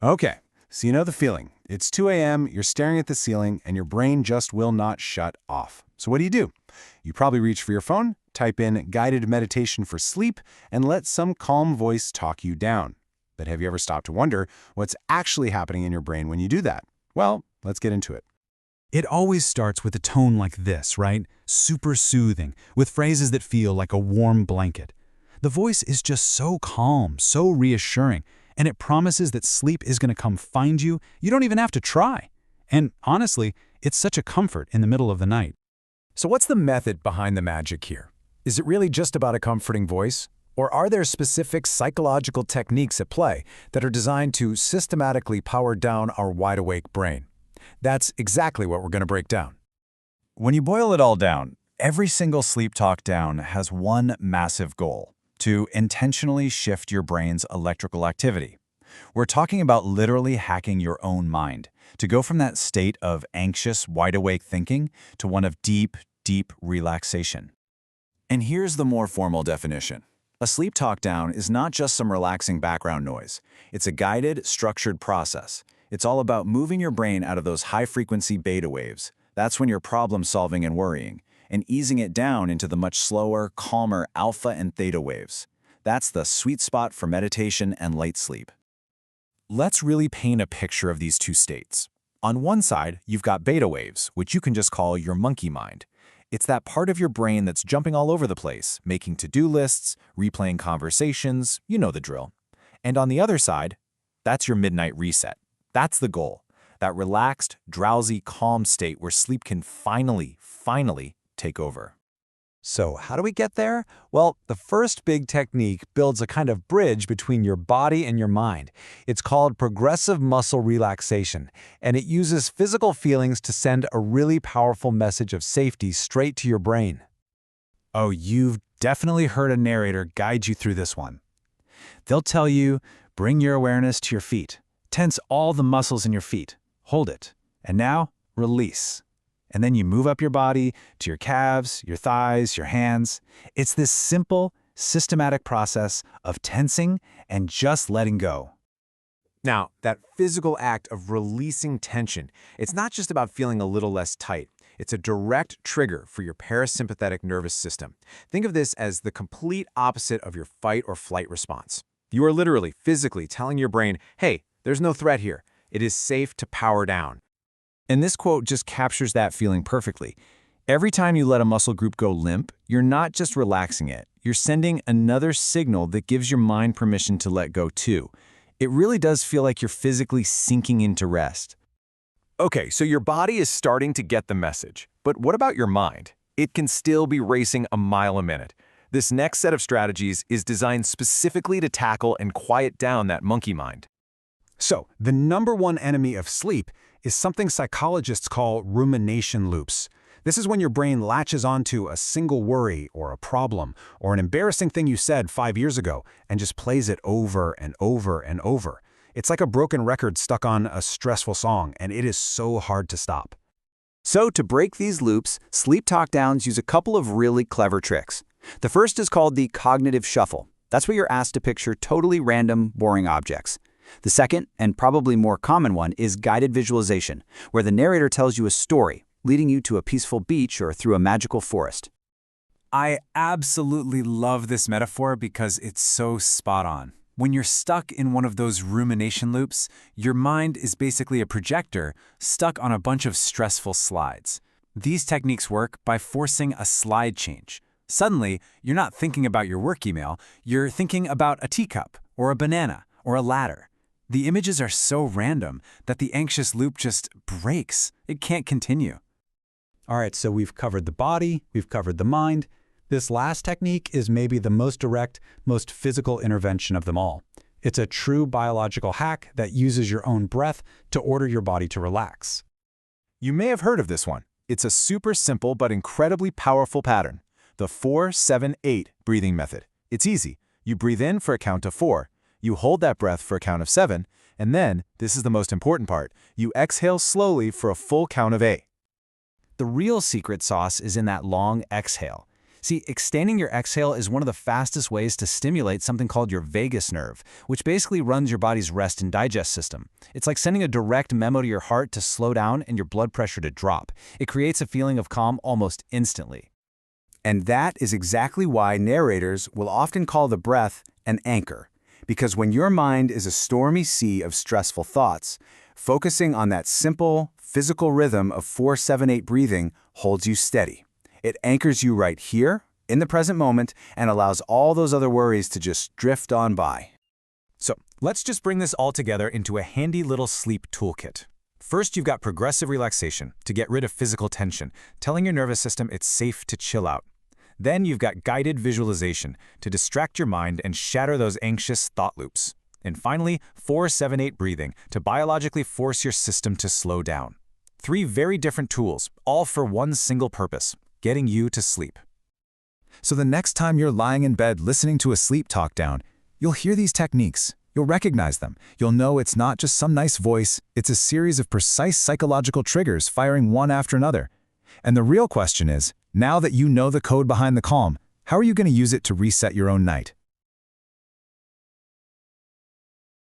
Okay, so you know the feeling. It's 2 a.m., you're staring at the ceiling, and your brain just will not shut off. So what do? You probably reach for your phone, type in guided meditation for sleep, and let some calm voice talk you down. But have you ever stopped to wonder what's actually happening in your brain when you do that? Well, let's get into it. It always starts with a tone like this, right? Super soothing, with phrases that feel like a warm blanket. The voice is just so calm, so reassuring, and it promises that sleep is going to come find you. You don't even have to try. And honestly, it's such a comfort in the middle of the night. So what's the method behind the magic here? Is it really just about a comforting voice? Or are there specific psychological techniques at play that are designed to systematically power down our wide-awake brain? That's exactly what we're going to break down. When you boil it all down, every single sleep talk down has one massive goal: to intentionally shift your brain's electrical activity. We're talking about literally hacking your own mind, to go from that state of anxious, wide-awake thinking to one of deep, deep relaxation. And here's the more formal definition. A sleep talk down is not just some relaxing background noise. It's a guided, structured process. It's all about moving your brain out of those high-frequency beta waves. That's when you're problem-solving and worrying, and easing it down into the much slower, calmer alpha and theta waves. That's the sweet spot for meditation and light sleep. Let's really paint a picture of these two states. On one side, you've got beta waves, which you can just call your monkey mind. It's that part of your brain that's jumping all over the place, making to-do lists, replaying conversations, you know the drill. And on the other side, that's your midnight reset. That's the goal. That relaxed, drowsy, calm state where sleep can finally take over. So how do we get there? Well, the first big technique builds a kind of bridge between your body and your mind. It's called progressive muscle relaxation, and it uses physical feelings to send a really powerful message of safety straight to your brain. Oh, you've definitely heard a narrator guide you through this one. They'll tell you, bring your awareness to your feet. Tense all the muscles in your feet. Hold it. And now, release. And then you move up your body to your calves, your thighs, your hands. It's this simple, systematic process of tensing and just letting go. Now, that physical act of releasing tension, it's not just about feeling a little less tight. It's a direct trigger for your parasympathetic nervous system. Think of this as the complete opposite of your fight or flight response. You are literally, physically telling your brain, hey, there's no threat here. It is safe to power down. And this quote just captures that feeling perfectly. Every time you let a muscle group go limp, you're not just relaxing it. You're sending another signal that gives your mind permission to let go too. It really does feel like you're physically sinking into rest. Okay, so your body is starting to get the message. But what about your mind? It can still be racing a mile a minute. This next set of strategies is designed specifically to tackle and quiet down that monkey mind. So, the number one enemy of sleep is something psychologists call rumination loops. This is when your brain latches onto a single worry or a problem or an embarrassing thing you said 5 years ago and just plays it over and over and over. It's like a broken record stuck on a stressful song, and it is so hard to stop. So to break these loops, sleep talk downs use a couple of really clever tricks. The first is called the cognitive shuffle. That's where you're asked to picture totally random, boring objects. The second, and probably more common one, is guided visualization, where the narrator tells you a story, leading you to a peaceful beach or through a magical forest. I absolutely love this metaphor because it's so spot on. When you're stuck in one of those rumination loops, your mind is basically a projector stuck on a bunch of stressful slides. These techniques work by forcing a slide change. Suddenly, you're not thinking about your work email, you're thinking about a teacup, or a banana, or a ladder. The images are so random that the anxious loop just breaks. It can't continue. All right, so we've covered the body, we've covered the mind. This last technique is maybe the most direct, most physical intervention of them all. It's a true biological hack that uses your own breath to order your body to relax. You may have heard of this one. It's a super simple but incredibly powerful pattern. The 4-7-8 breathing method. It's easy. You breathe in for a count of 4. You hold that breath for a count of 7, and then, this is the most important part, you exhale slowly for a full count of 8. The real secret sauce is in that long exhale. See, extending your exhale is one of the fastest ways to stimulate something called your vagus nerve, which basically runs your body's rest and digest system. It's like sending a direct memo to your heart to slow down and your blood pressure to drop. It creates a feeling of calm almost instantly. And that is exactly why narrators will often call the breath an anchor. Because when your mind is a stormy sea of stressful thoughts, focusing on that simple, physical rhythm of 4-7-8 breathing holds you steady. It anchors you right here, in the present moment, and allows all those other worries to just drift on by. So let's just bring this all together into a handy little sleep toolkit. First, you've got progressive relaxation to get rid of physical tension, telling your nervous system it's safe to chill out. Then you've got guided visualization to distract your mind and shatter those anxious thought loops. And finally, 4-7-8 breathing to biologically force your system to slow down. 3 very different tools, all for one single purpose: getting you to sleep. So the next time you're lying in bed listening to a sleep talk down, you'll hear these techniques. You'll recognize them. You'll know it's not just some nice voice, it's a series of precise psychological triggers firing one after another. And the real question is, now that you know the code behind the calm, how are you going to use it to reset your own night?